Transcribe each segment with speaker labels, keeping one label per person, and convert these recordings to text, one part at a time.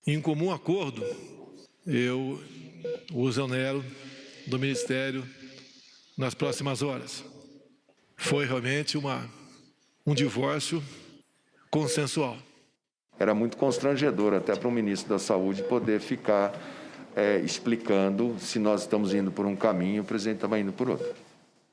Speaker 1: Em comum acordo, eu o exonero do Ministério nas próximas horas. Foi realmente um divórcio consensual.
Speaker 2: Era muito constrangedor até para o ministro da Saúde poder ficar explicando se nós estamos indo por um caminho e o presidente estava indo por outro.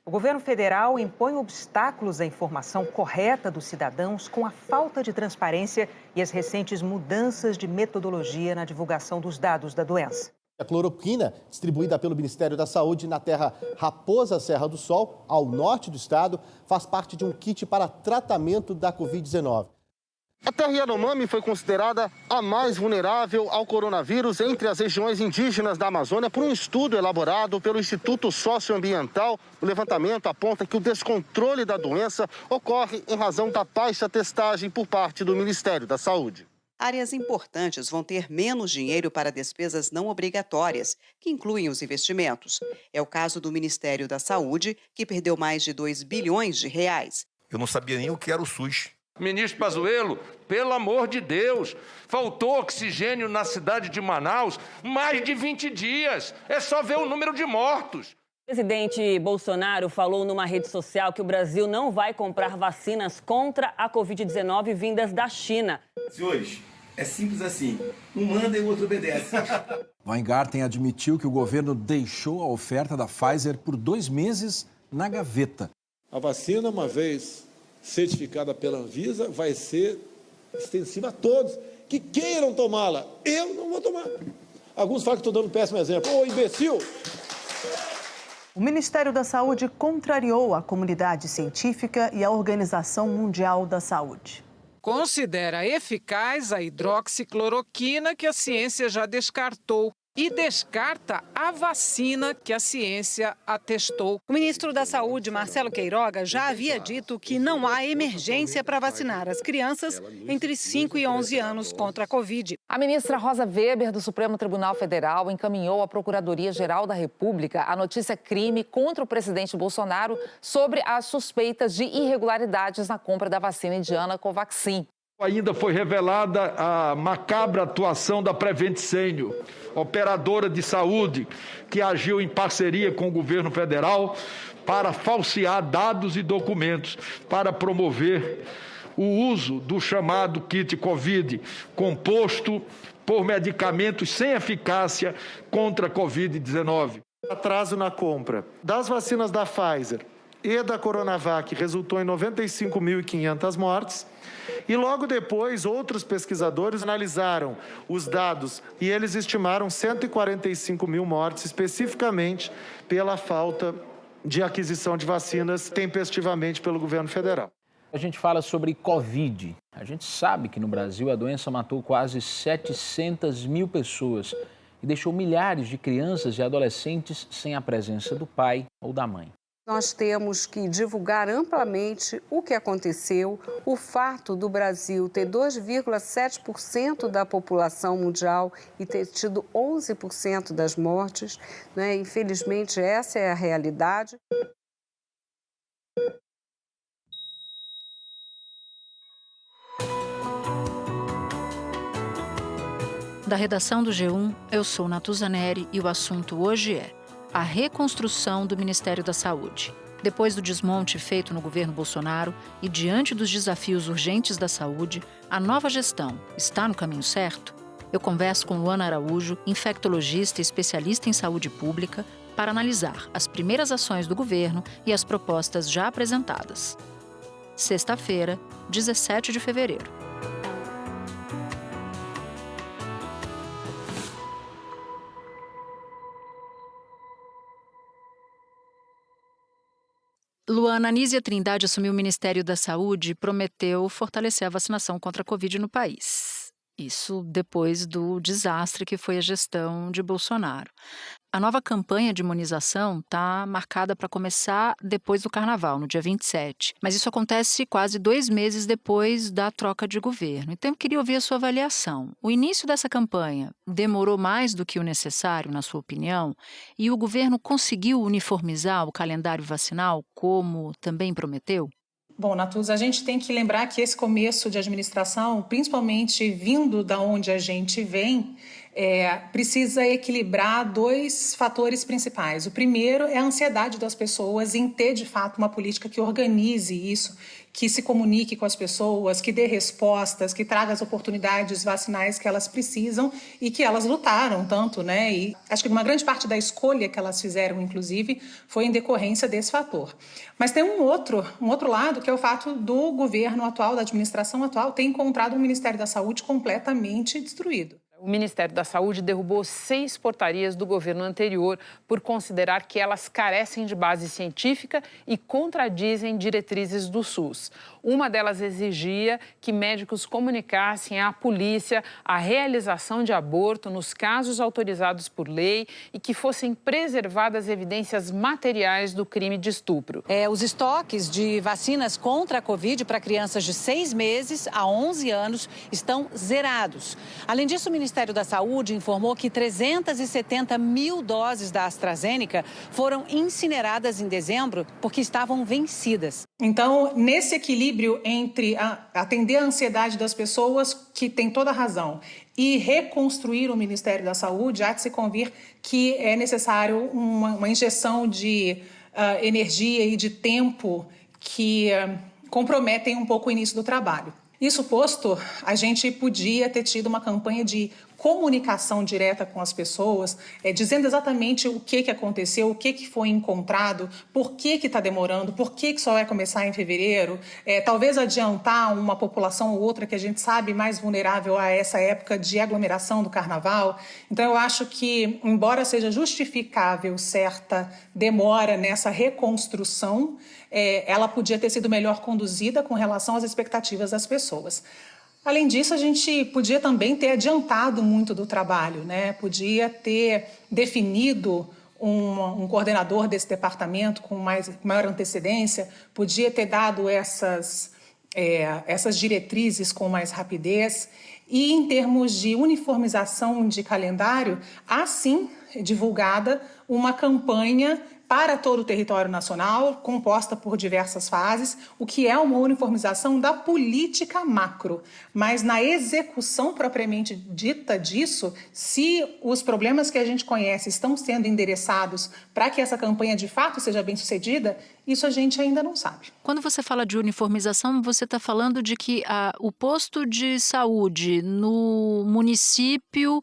Speaker 3: O governo federal impõe obstáculos à informação correta dos cidadãos com a falta de transparência e as recentes mudanças de metodologia na divulgação dos dados da doença.
Speaker 4: A cloroquina, distribuída pelo Ministério da Saúde na terra Raposa Serra do Sol, ao norte do estado, faz parte de um kit para tratamento da Covid-19.
Speaker 5: A terra Yanomami foi considerada a mais vulnerável ao coronavírus entre as regiões indígenas da Amazônia por um estudo elaborado pelo Instituto Socioambiental. O levantamento aponta que o descontrole da doença ocorre em razão da baixa testagem por parte do Ministério da Saúde.
Speaker 6: Áreas importantes vão ter menos dinheiro para despesas não obrigatórias, que incluem os investimentos. É o caso do Ministério da Saúde, que perdeu mais de 2 bilhões de reais.
Speaker 7: Eu não sabia nem o que era o SUS.
Speaker 8: Ministro Pazuello, pelo amor de Deus, faltou oxigênio na cidade de Manaus mais de 20 dias. É só ver o número de mortos.
Speaker 9: O presidente Bolsonaro falou numa rede social que o Brasil não vai comprar vacinas contra a Covid-19 vindas da China.
Speaker 10: Senhores, é simples assim. Um manda e o outro obedece.
Speaker 11: Weingarten admitiu que o governo deixou a oferta da Pfizer por 2 meses na gaveta.
Speaker 1: A vacina, uma vez certificada pela Anvisa, vai ser extensiva a todos que queiram tomá-la. Eu não vou tomar. Alguns falam que estou dando um péssimo exemplo. Ô, imbecil!
Speaker 3: O Ministério da Saúde contrariou a comunidade científica e a Organização Mundial da Saúde.
Speaker 12: Considera eficaz a hidroxicloroquina, que a ciência já descartou, e descarta a vacina que a ciência atestou.
Speaker 13: O ministro da Saúde, Marcelo Queiroga, já havia dito que não há emergência para vacinar as crianças entre 5 e 11 anos contra a Covid.
Speaker 14: A ministra Rosa Weber, do Supremo Tribunal Federal, encaminhou à Procuradoria-Geral da República a notícia crime contra o presidente Bolsonaro sobre as suspeitas de irregularidades na compra da vacina indiana Covaxin.
Speaker 8: Ainda foi revelada a macabra atuação da Prevent Senior, operadora de saúde que agiu em parceria com o governo federal para falsear dados e documentos para promover o uso do chamado kit Covid, composto por medicamentos sem eficácia contra a Covid-19.
Speaker 5: Atraso na compra das vacinas da Pfizer e da Coronavac resultou em 95.500 mortes. E logo depois, outros pesquisadores analisaram os dados e eles estimaram 145 mil mortes, especificamente pela falta de aquisição de vacinas tempestivamente pelo governo federal.
Speaker 15: A gente fala sobre Covid. A gente sabe que no Brasil a doença matou quase 700 mil pessoas e deixou milhares de crianças e adolescentes sem a presença do pai ou da mãe.
Speaker 13: Nós temos que divulgar amplamente o que aconteceu, o fato do Brasil ter 2,7% da população mundial e ter tido 11% das mortes, né? Infelizmente, essa é a realidade.
Speaker 16: Da redação do G1, eu sou Natuza Neri e o assunto hoje é a reconstrução do Ministério da Saúde. Depois do desmonte feito no governo Bolsonaro e diante dos desafios urgentes da saúde, a nova gestão está no caminho certo? Eu converso com Luana Araújo, infectologista e especialista em saúde pública, para analisar as primeiras ações do governo e as propostas já apresentadas. Sexta-feira, 17 de fevereiro. Luana, Anísia Trindade assumiu o Ministério da Saúde e prometeu fortalecer a vacinação contra a Covid no país. Isso depois do desastre que foi a gestão de Bolsonaro. A nova campanha de imunização está marcada para começar depois do Carnaval, no dia 27. Mas isso acontece quase 2 meses depois da troca de governo. Então, eu queria ouvir a sua avaliação. O início dessa campanha demorou mais do que o necessário, na sua opinião? E o governo conseguiu uniformizar o calendário vacinal, como também prometeu?
Speaker 17: Bom, Natuza, a gente tem que lembrar que esse começo de administração, principalmente vindo da onde a gente vem, precisa equilibrar 2 fatores principais. O primeiro é a ansiedade das pessoas em ter, de fato, uma política que organize isso, que se comunique com as pessoas, que dê respostas, que traga as oportunidades vacinais que elas precisam e que elas lutaram tanto, né? E acho que uma grande parte da escolha que elas fizeram, inclusive, foi em decorrência desse fator. Mas tem um outro lado, que é o fato do governo atual, da administração atual, ter encontrado um Ministério da Saúde completamente destruído.
Speaker 18: O Ministério da Saúde derrubou 6 portarias do governo anterior por considerar que elas carecem de base científica e contradizem diretrizes do SUS. Uma delas exigia que médicos comunicassem à polícia a realização de aborto nos casos autorizados por lei e que fossem preservadas evidências materiais do crime de estupro.
Speaker 19: Os estoques de vacinas contra a Covid para crianças de 6 meses a 11 anos estão zerados. Além disso, o Ministério da Saúde informou que 370 mil doses da AstraZeneca foram incineradas em dezembro porque estavam vencidas.
Speaker 17: Então, nesse equilíbrio entre atender a ansiedade das pessoas, que tem toda a razão, e reconstruir o Ministério da Saúde, há de se convir que é necessário uma injeção de energia e de tempo que comprometem um pouco o início do trabalho. Isso posto, a gente podia ter tido uma campanha de comunicação direta com as pessoas, dizendo exatamente o que aconteceu, o que foi encontrado, por que está demorando, por que só vai começar em fevereiro, talvez adiantar uma população ou outra que a gente sabe mais vulnerável a essa época de aglomeração do carnaval. Então, eu acho que, embora seja justificável certa demora nessa reconstrução, ela podia ter sido melhor conduzida com relação às expectativas das pessoas. Além disso, a gente podia também ter adiantado muito do trabalho, né? Podia ter definido um coordenador desse departamento com maior antecedência, podia ter dado essas diretrizes com mais rapidez. E, em termos de uniformização de calendário, há sim divulgada uma campanha para todo o território nacional, composta por diversas fases, o que é uma uniformização da política macro. Mas na execução propriamente dita disso, se os problemas que a gente conhece estão sendo endereçados para que essa campanha de fato seja bem sucedida, isso a gente ainda não sabe.
Speaker 16: Quando você fala de uniformização, você está falando de que o posto de saúde no município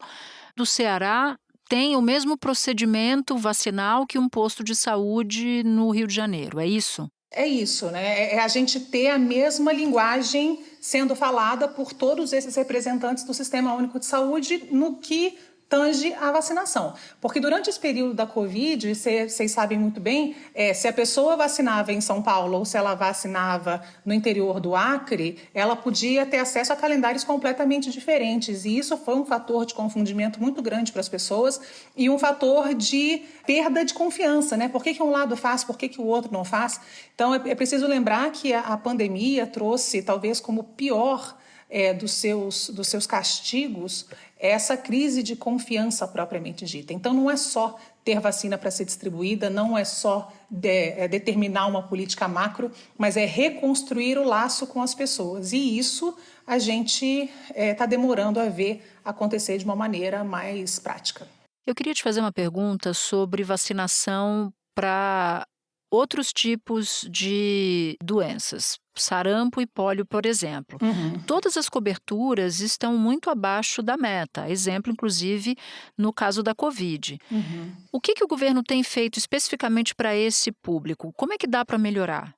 Speaker 16: do Ceará tem o mesmo procedimento vacinal que um posto de saúde no Rio de Janeiro, é isso?
Speaker 17: É isso, né? É a gente ter a mesma linguagem sendo falada por todos esses representantes do Sistema Único de Saúde no que tange a vacinação. Porque durante esse período da Covid, vocês sabem muito bem, se a pessoa vacinava em São Paulo ou se ela vacinava no interior do Acre, ela podia ter acesso a calendários completamente diferentes. E isso foi um fator de confundimento muito grande para as pessoas e um fator de perda de confiança, né? Por que um lado faz, por que o outro não faz? Então, é preciso lembrar que a pandemia trouxe, talvez como pior dos seus castigos, essa crise de confiança propriamente dita. Então, não é só ter vacina para ser distribuída, não é só determinar uma política macro, mas é reconstruir o laço com as pessoas. E isso a gente está demorando a ver acontecer de uma maneira mais prática.
Speaker 16: Eu queria te fazer uma pergunta sobre vacinação para outros tipos de doenças, sarampo e pólio, por exemplo. Todas as coberturas estão muito abaixo da meta, exemplo, inclusive, no caso da Covid. O que o governo tem feito especificamente para esse público? Como é que dá para melhorar?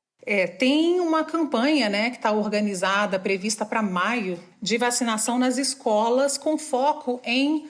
Speaker 17: Tem uma campanha, né, que está organizada, prevista para maio, de vacinação nas escolas com foco em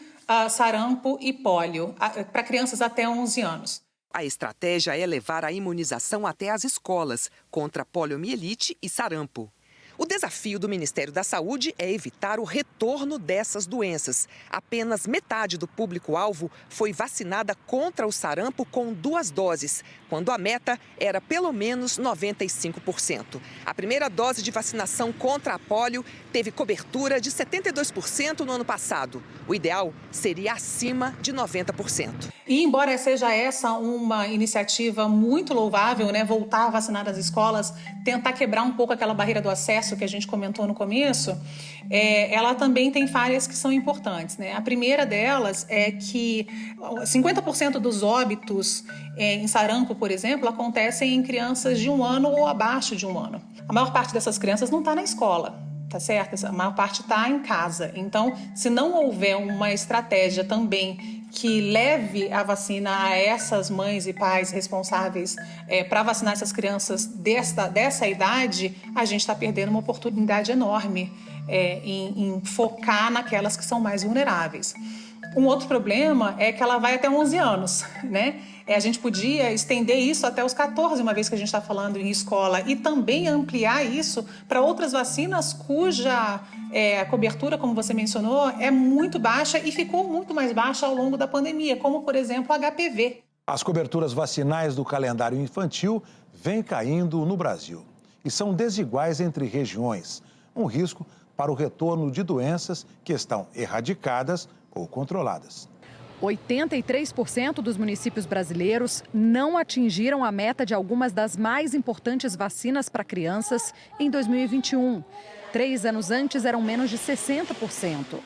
Speaker 17: sarampo e pólio, para crianças até 11 anos.
Speaker 20: A estratégia é levar a imunização até as escolas contra poliomielite e sarampo. O desafio do Ministério da Saúde é evitar o retorno dessas doenças. Apenas metade do público-alvo foi vacinada contra o sarampo com 2 doses, quando a meta era pelo menos 95%. A primeira dose de vacinação contra a polio teve cobertura de 72% no ano passado. O ideal seria acima de 90%.
Speaker 17: E embora seja essa uma iniciativa muito louvável, né, voltar a vacinar as escolas, tentar quebrar um pouco aquela barreira do acesso que a gente comentou no começo, ela também tem falhas que são importantes, né? A primeira delas é que 50% dos óbitos em sarampo, por exemplo, acontecem em crianças de 1 ano ou abaixo de 1 ano. A maior parte dessas crianças não está na escola. Tá certo? A maior parte está em casa. Então, se não houver uma estratégia também que leve a vacina a essas mães e pais responsáveis para vacinar essas crianças dessa idade, a gente está perdendo uma oportunidade enorme em focar naquelas que são mais vulneráveis. Um outro problema é que ela vai até 11 anos, né? A gente podia estender isso até os 14, uma vez que a gente está falando em escola, e também ampliar isso para outras vacinas cuja cobertura, como você mencionou, é muito baixa e ficou muito mais baixa ao longo da pandemia, como, por exemplo, o HPV.
Speaker 21: As coberturas vacinais do calendário infantil vêm caindo no Brasil e são desiguais entre regiões, um risco para o retorno de doenças que estão erradicadas ou controladas.
Speaker 22: 83% dos municípios brasileiros não atingiram a meta de algumas das mais importantes vacinas para crianças em 2021. 3 anos antes eram menos de 60%.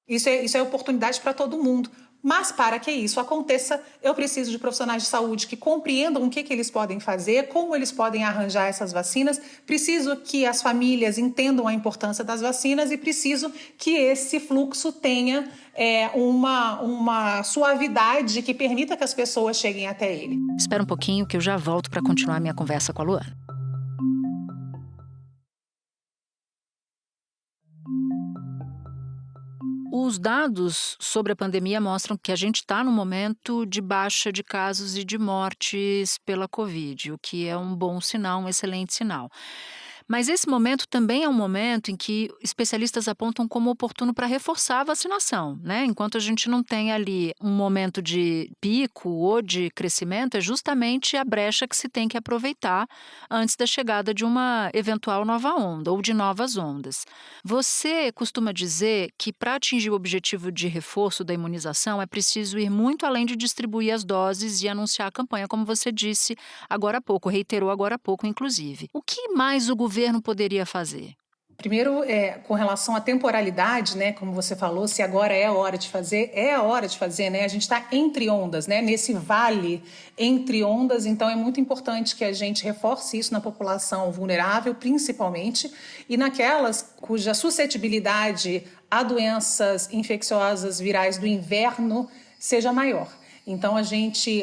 Speaker 17: Isso é oportunidade para todo mundo. Mas para que isso aconteça, eu preciso de profissionais de saúde que compreendam o que eles podem fazer, como eles podem arranjar essas vacinas. Preciso que as famílias entendam a importância das vacinas e preciso que esse fluxo tenha uma suavidade que permita que as pessoas cheguem até ele.
Speaker 16: Espera um pouquinho que eu já volto para continuar minha conversa com a Luana. Os dados sobre a pandemia mostram que a gente está num momento de baixa de casos e de mortes pela Covid, o que é um bom sinal, um excelente sinal. Mas esse momento também é um momento em que especialistas apontam como oportuno para reforçar a vacinação, né? Enquanto a gente não tem ali um momento de pico ou de crescimento, é justamente a brecha que se tem que aproveitar antes da chegada de uma eventual nova onda ou de novas ondas. Você costuma dizer que para atingir o objetivo de reforço da imunização é preciso ir muito além de distribuir as doses e anunciar a campanha, como você disse agora há pouco, reiterou agora há pouco, inclusive. O que mais o governo poderia fazer?
Speaker 17: Primeiro, com relação à temporalidade, né, como você falou, se agora é a hora de fazer, né? A gente está entre ondas, né, nesse vale entre ondas, então é muito importante que a gente reforce isso na população vulnerável, principalmente, e naquelas cuja suscetibilidade a doenças infecciosas virais do inverno seja maior. Então, a gente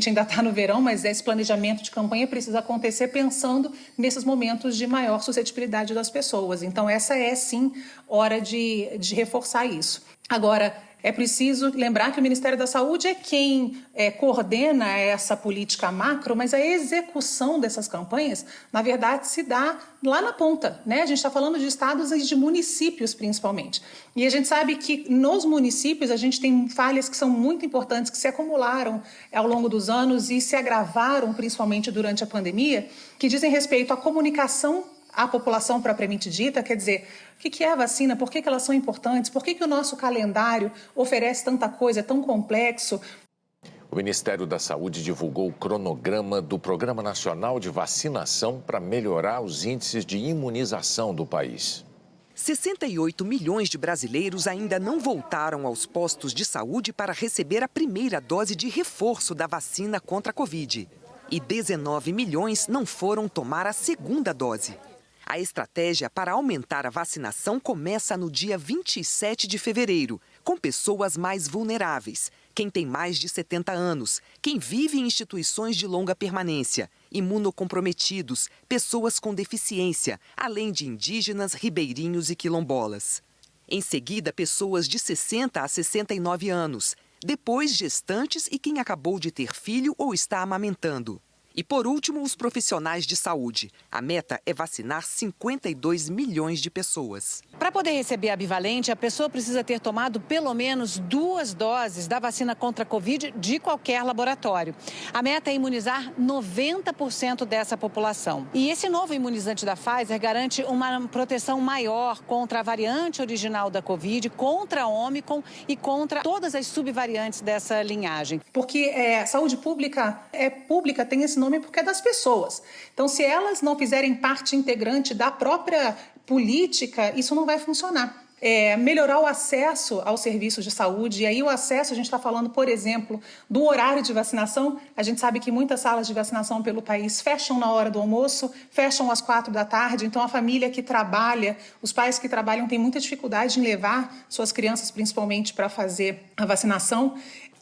Speaker 17: ainda está no verão, mas esse planejamento de campanha precisa acontecer pensando nesses momentos de maior suscetibilidade das pessoas. Então, essa é, sim, hora de reforçar isso. Agora, é preciso lembrar que o Ministério da Saúde é quem coordena essa política macro, mas a execução dessas campanhas, na verdade, se dá lá na ponta, né? A gente está falando de estados e de municípios, principalmente. E a gente sabe que nos municípios a gente tem falhas que são muito importantes, que se acumularam ao longo dos anos e se agravaram, principalmente durante a pandemia, que dizem respeito à comunicação à população propriamente dita, quer dizer, o que é a vacina, por que elas são importantes, por que o nosso calendário oferece tanta coisa, é tão complexo.
Speaker 23: O Ministério da Saúde divulgou o cronograma do Programa Nacional de Vacinação para melhorar os índices de imunização do país.
Speaker 20: 68 milhões de brasileiros ainda não voltaram aos postos de saúde para receber a primeira dose de reforço da vacina contra a Covid. E 19 milhões não foram tomar a segunda dose. A estratégia para aumentar a vacinação começa no dia 27 de fevereiro, com pessoas mais vulneráveis, quem tem mais de 70 anos, quem vive em instituições de longa permanência, imunocomprometidos, pessoas com deficiência, além de indígenas, ribeirinhos e quilombolas. Em seguida, pessoas de 60 a 69 anos, depois gestantes e quem acabou de ter filho ou está amamentando. E, por último, os profissionais de saúde. A meta é vacinar 52 milhões de pessoas.
Speaker 19: Para poder receber a bivalente, a pessoa precisa ter tomado pelo menos 2 doses da vacina contra a Covid de qualquer laboratório. A meta é imunizar 90% dessa população. E esse novo imunizante da Pfizer garante uma proteção maior contra a variante original da Covid, contra a Omicron e contra todas as subvariantes dessa linhagem.
Speaker 17: Porque saúde pública tem esse nome porque é das pessoas. Então, se elas não fizerem parte integrante da própria política, isso não vai funcionar. Melhorar o acesso aos serviços de saúde, e aí o acesso, a gente está falando, por exemplo, do horário de vacinação. A gente sabe que muitas salas de vacinação pelo país fecham na hora do almoço, fecham às 4 da tarde, então a família que trabalha, os pais que trabalham têm muita dificuldade em levar suas crianças, principalmente, para fazer a vacinação.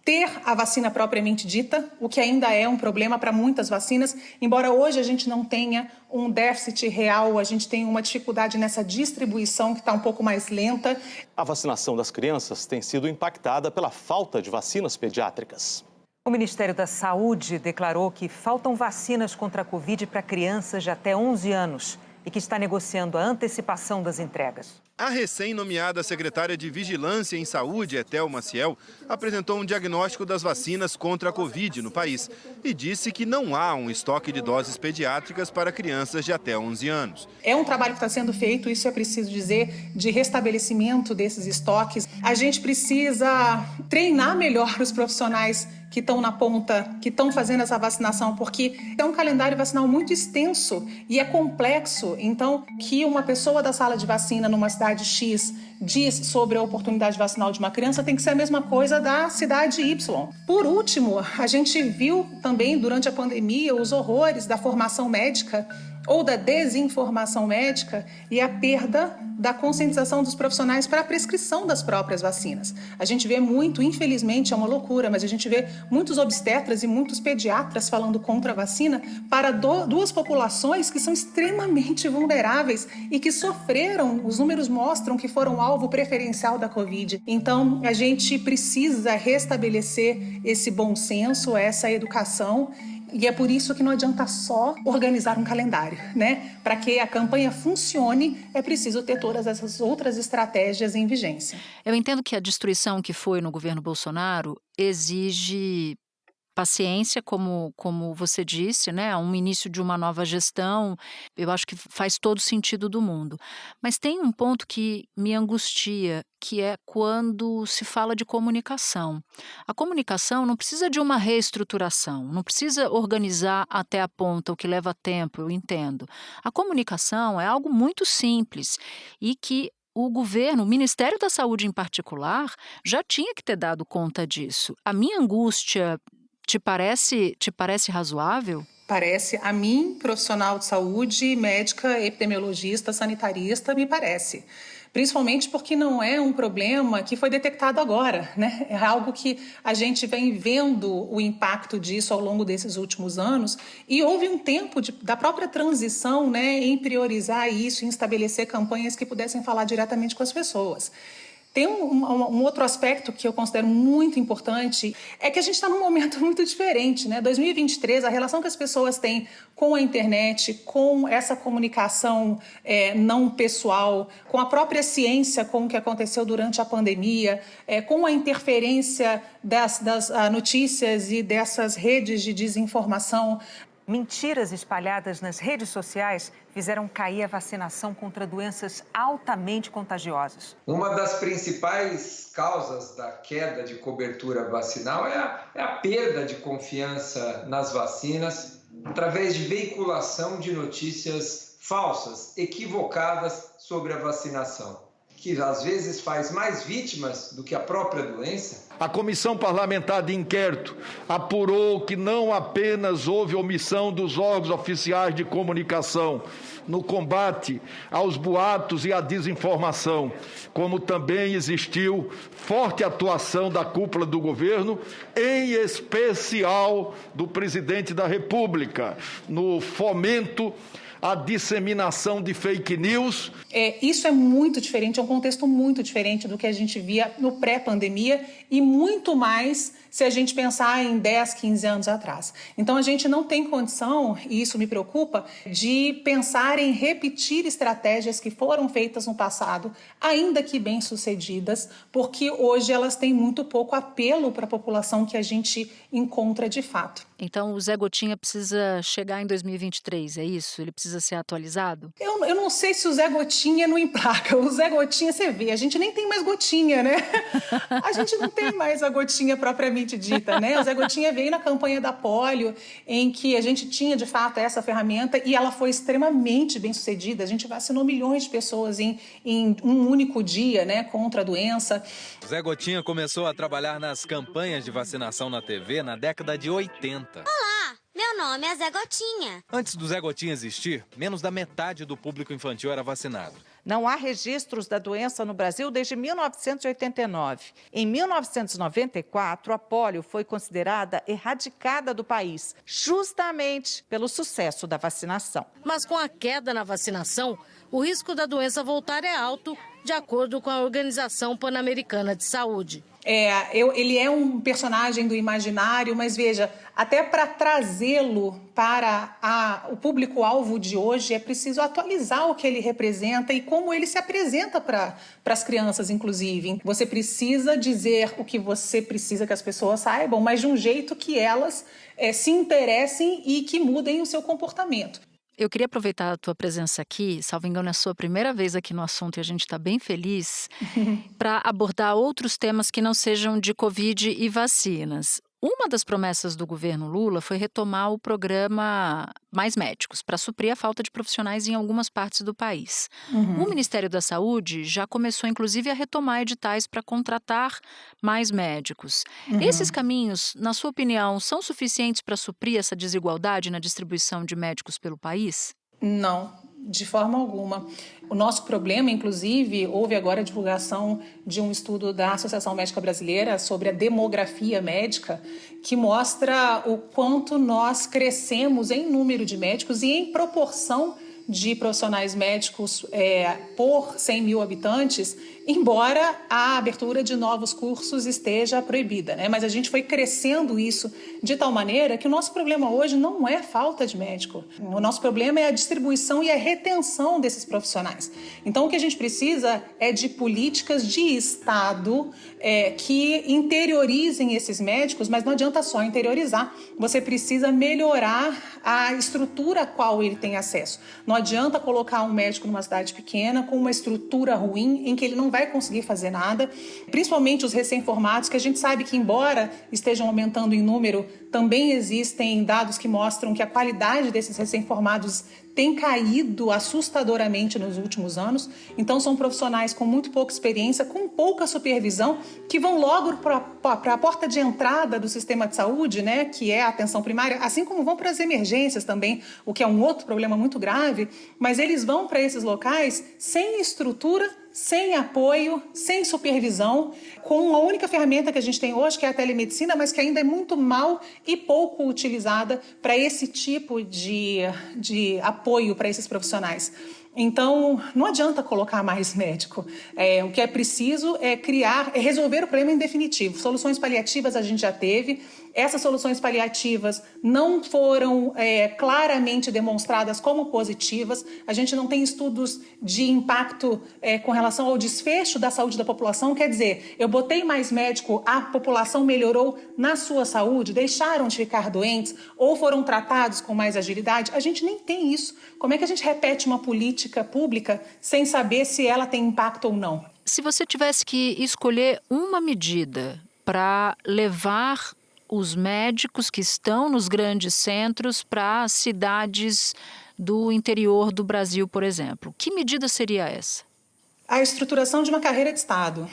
Speaker 17: Ter a vacina propriamente dita, o que ainda é um problema para muitas vacinas, embora hoje a gente não tenha um déficit real, a gente tem uma dificuldade nessa distribuição que está um pouco mais lenta.
Speaker 2: A vacinação das crianças tem sido impactada pela falta de vacinas pediátricas.
Speaker 3: O Ministério da Saúde declarou que faltam vacinas contra a Covid para crianças de até 11 anos e que está negociando a antecipação das entregas.
Speaker 4: A recém-nomeada secretária de Vigilância em Saúde, Etel Maciel, apresentou um diagnóstico das vacinas contra a Covid no país e disse que não há um estoque de doses pediátricas para crianças de até 11 anos.
Speaker 17: É um trabalho que está sendo feito, isso é preciso dizer, de restabelecimento desses estoques. A gente precisa treinar melhor os profissionais que estão na ponta, que estão fazendo essa vacinação, porque é um calendário vacinal muito extenso e é complexo. Então, que uma pessoa da sala de vacina numa cidade X diz sobre a oportunidade vacinal de uma criança tem que ser a mesma coisa da cidade Y. Por último, a gente viu também durante a pandemia os horrores da formação médica ou da desinformação médica e a perda da conscientização dos profissionais para a prescrição das próprias vacinas. A gente vê muito, infelizmente, é uma loucura, mas a gente vê muitos obstetras e muitos pediatras falando contra a vacina para duas populações que são extremamente vulneráveis e que sofreram, os números mostram que foram alvo preferencial da Covid. Então, a gente precisa restabelecer esse bom senso, essa educação. E é por isso que não adianta só organizar um calendário, né? Para que a campanha funcione, é preciso ter todas essas outras estratégias em vigência.
Speaker 16: Eu entendo que a destruição que foi no governo Bolsonaro exige paciência, como você disse, né? Um início de uma nova gestão, eu acho que faz todo sentido do mundo. Mas tem um ponto que me angustia, que é quando se fala de comunicação. A comunicação não precisa de uma reestruturação, não precisa organizar até a ponta, o que leva tempo, eu entendo. A comunicação é algo muito simples e que o governo, o Ministério da Saúde em particular, já tinha que ter dado conta disso. A minha angústia te parece razoável?
Speaker 17: Parece, a mim, profissional de saúde, médica, epidemiologista, sanitarista, me parece. Principalmente porque não é um problema que foi detectado agora, né? É algo que a gente vem vendo o impacto disso ao longo desses últimos anos e houve um tempo da própria transição, né, em priorizar isso, em estabelecer campanhas que pudessem falar diretamente com as pessoas. Tem um outro aspecto que eu considero muito importante, é que a gente está num momento muito diferente, né? 2023, a relação que as pessoas têm com a internet, com essa comunicação não pessoal, com a própria ciência, com o que aconteceu durante a pandemia, com a interferência das notícias e dessas redes de desinformação.
Speaker 3: Mentiras espalhadas nas redes sociais fizeram cair a vacinação contra doenças altamente contagiosas.
Speaker 6: Uma das principais causas da queda de cobertura vacinal é a perda de confiança nas vacinas através de veiculação de notícias falsas, equivocadas sobre a vacinação, que às vezes faz mais vítimas do que a própria doença.
Speaker 8: A Comissão Parlamentar de Inquérito apurou que não apenas houve omissão dos órgãos oficiais de comunicação no combate aos boatos e à desinformação, como também existiu forte atuação da cúpula do governo, em especial do presidente da República, no fomento a disseminação de fake news.
Speaker 17: Isso é muito diferente, é um contexto muito diferente do que a gente via no pré-pandemia e muito mais se a gente pensar em 10, 15 anos atrás. Então a gente não tem condição, e isso me preocupa, de pensar em repetir estratégias que foram feitas no passado, ainda que bem-sucedidas, porque hoje elas têm muito pouco apelo para a população que a gente encontra de fato.
Speaker 16: Então o Zé Gotinha precisa chegar em 2023, é isso? Ele precisa ser atualizado?
Speaker 17: Eu não sei se o Zé Gotinha não emplaca. O Zé Gotinha, você vê, a gente nem tem mais gotinha, né? A gente não tem mais a gotinha propriamente dita, né? O Zé Gotinha veio na campanha da polio, em que a gente tinha, de fato, essa ferramenta e ela foi extremamente bem sucedida. A gente vacinou milhões de pessoas em um único dia, né, contra a doença.
Speaker 7: O Zé Gotinha começou a trabalhar nas campanhas de vacinação na TV na década de 80.
Speaker 9: Olá, meu nome é Zé Gotinha.
Speaker 7: Antes do Zé Gotinha existir, menos da metade do público infantil era vacinado.
Speaker 10: Não há registros da doença no Brasil desde 1989. Em 1994, a polio foi considerada erradicada do país, justamente pelo sucesso da vacinação.
Speaker 9: Mas com a queda na vacinação, o risco da doença voltar é alto, de acordo com a Organização Pan-Americana de Saúde.
Speaker 17: Ele é um personagem do imaginário, mas veja, até para trazê-lo para o público-alvo de hoje, é preciso atualizar o que ele representa e como ele se apresenta para as crianças, inclusive. Você precisa dizer o que você precisa que as pessoas saibam, mas de um jeito que elas se interessem e que mudem o seu comportamento.
Speaker 16: Eu queria aproveitar a tua presença aqui, salvo engano, é a sua primeira vez aqui no assunto e a gente está bem feliz, para abordar outros temas que não sejam de Covid e vacinas. Uma das promessas do governo Lula foi retomar o programa Mais Médicos, para suprir a falta de profissionais em algumas partes do país. O Ministério da Saúde já começou, inclusive, a retomar editais para contratar mais médicos. Esses caminhos, na sua opinião, são suficientes para suprir essa desigualdade na distribuição de médicos pelo país?
Speaker 17: Não, de forma alguma. O nosso problema, inclusive, houve agora a divulgação de um estudo da Associação Médica Brasileira sobre a demografia médica, que mostra o quanto nós crescemos em número de médicos e em proporção de profissionais médicos por 100 mil habitantes, embora a abertura de novos cursos esteja proibida, né? Mas a gente foi crescendo isso de tal maneira que o nosso problema hoje não é falta de médico. O nosso problema é a distribuição e a retenção desses profissionais. Então, o que a gente precisa é de políticas de Estado que interiorizem esses médicos, mas não adianta só interiorizar. Você precisa melhorar a estrutura a qual ele tem acesso. Não adianta colocar um médico numa cidade pequena com uma estrutura ruim em que ele não vai conseguir fazer nada, principalmente os recém-formados, que a gente sabe que, embora estejam aumentando em número, também existem dados que mostram que a qualidade desses recém-formados tem caído assustadoramente nos últimos anos. Então, são profissionais com muito pouca experiência, com pouca supervisão, que vão logo para a porta de entrada do sistema de saúde, né, que é a atenção primária, assim como vão para as emergências também, o que é um outro problema muito grave, mas eles vão para esses locais sem estrutura, sem apoio, sem supervisão, com a única ferramenta que a gente tem hoje, que é a telemedicina, mas que ainda é muito mal e pouco utilizada para esse tipo de apoio para esses profissionais. Então, não adianta colocar mais médico. O que é preciso é resolver o problema em definitivo. Soluções paliativas a gente já teve. Essas soluções paliativas não foram claramente demonstradas como positivas. A gente não tem estudos de impacto com relação ao desfecho da saúde da população. Quer dizer, eu botei mais médico, a população melhorou na sua saúde, deixaram de ficar doentes ou foram tratados com mais agilidade. A gente nem tem isso. Como é que a gente repete uma política pública sem saber se ela tem impacto ou não?
Speaker 16: Se você tivesse que escolher uma medida para levar os médicos que estão nos grandes centros para cidades do interior do Brasil, por exemplo, que medida seria essa?
Speaker 17: A estruturação de uma carreira de Estado.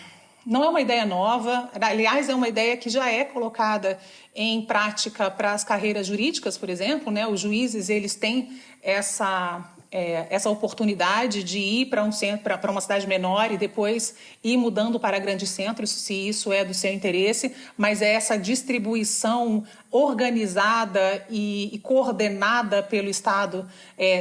Speaker 17: Não é uma ideia nova, aliás, é uma ideia que já é colocada em prática para as carreiras jurídicas, por exemplo, né? Os juízes, eles têm essa essa oportunidade de ir para um centro, para uma cidade menor e depois ir mudando para grandes centros, se isso é do seu interesse, mas essa distribuição organizada e coordenada pelo Estado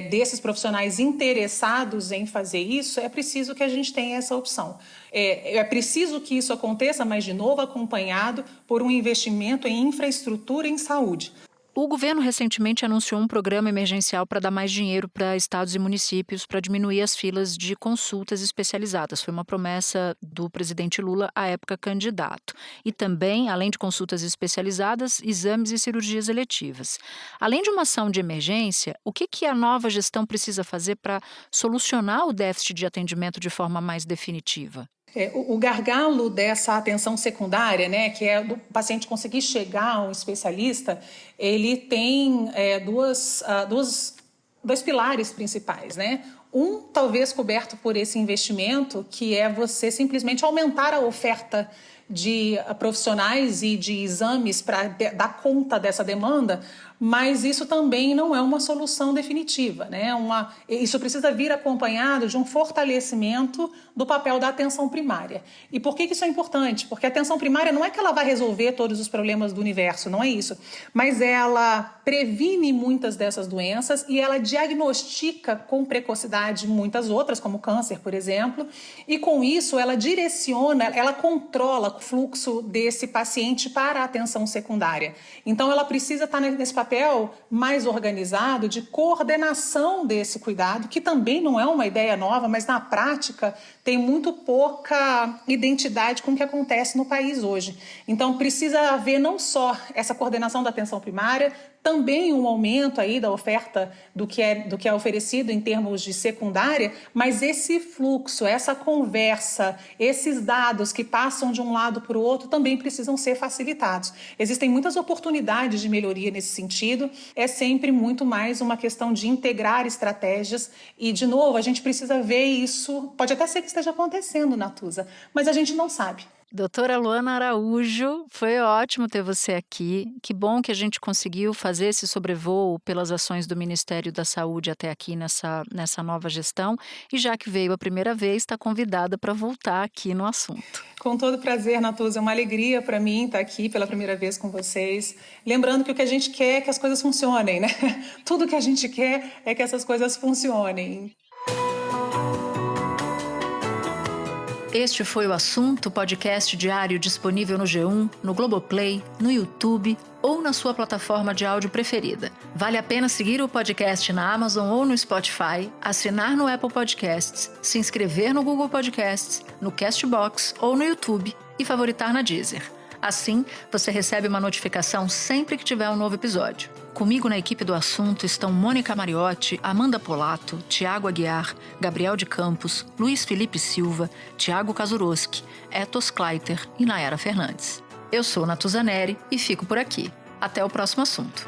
Speaker 17: desses profissionais interessados em fazer isso, é preciso que a gente tenha essa opção. É preciso que isso aconteça, mas, de novo, acompanhado por um investimento em infraestrutura em saúde.
Speaker 16: O governo recentemente anunciou um programa emergencial para dar mais dinheiro para estados e municípios para diminuir as filas de consultas especializadas. Foi uma promessa do presidente Lula à época candidato. E também, além de consultas especializadas, exames e cirurgias eletivas. Além de uma ação de emergência, o que a nova gestão precisa fazer para solucionar o déficit de atendimento de forma mais definitiva?
Speaker 17: O gargalo dessa atenção secundária, né, que é do paciente conseguir chegar a um especialista, ele tem dois pilares principais, né? Um, talvez coberto por esse investimento, que é você simplesmente aumentar a oferta de profissionais e de exames para dar conta dessa demanda, mas isso também não é uma solução definitiva, né? Isso precisa vir acompanhado de um fortalecimento do papel da atenção primária. E por que isso é importante? Porque a atenção primária não é que ela vai resolver todos os problemas do universo, não é isso, mas ela previne muitas dessas doenças e ela diagnostica com precocidade muitas outras, como câncer, por exemplo, e com isso ela direciona, ela controla o fluxo desse paciente para a atenção secundária. Então ela precisa estar nesse papel mais organizado de coordenação desse cuidado, que também não é uma ideia nova, mas na prática tem muito pouca identidade com o que acontece no país hoje. Então precisa haver não só essa coordenação da atenção primária, também um aumento aí da oferta do que é oferecido em termos de secundária, mas esse fluxo, essa conversa, esses dados que passam de um lado para o outro também precisam ser facilitados. Existem muitas oportunidades de melhoria nesse sentido, é sempre muito mais uma questão de integrar estratégias e, de novo, a gente precisa ver isso, pode até ser que esteja acontecendo, Natuza, mas a gente não sabe.
Speaker 16: Doutora Luana Araújo, foi ótimo ter você aqui. Que bom que a gente conseguiu fazer esse sobrevoo pelas ações do Ministério da Saúde até aqui nessa nova gestão. E já que veio a primeira vez, está convidada para voltar aqui no assunto.
Speaker 17: Com todo prazer, Natuza. É uma alegria para mim estar aqui pela primeira vez com vocês. Lembrando que o que a gente quer é que as coisas funcionem, né? Tudo que a gente quer é que essas coisas funcionem.
Speaker 16: Este foi o Assunto, podcast diário disponível no G1, no Globoplay, no YouTube ou na sua plataforma de áudio preferida. Vale a pena seguir o podcast na Amazon ou no Spotify, assinar no Apple Podcasts, se inscrever no Google Podcasts, no Castbox ou no YouTube e favoritar na Deezer. Assim, você recebe uma notificação sempre que tiver um novo episódio. Comigo na equipe do Assunto estão Mônica Mariotti, Amanda Polato, Tiago Aguiar, Gabriel de Campos, Luiz Felipe Silva, Tiago Kazuroski, Etos Kleiter e Nayara Fernandes. Eu sou Natuza Neri e fico por aqui. Até o próximo assunto.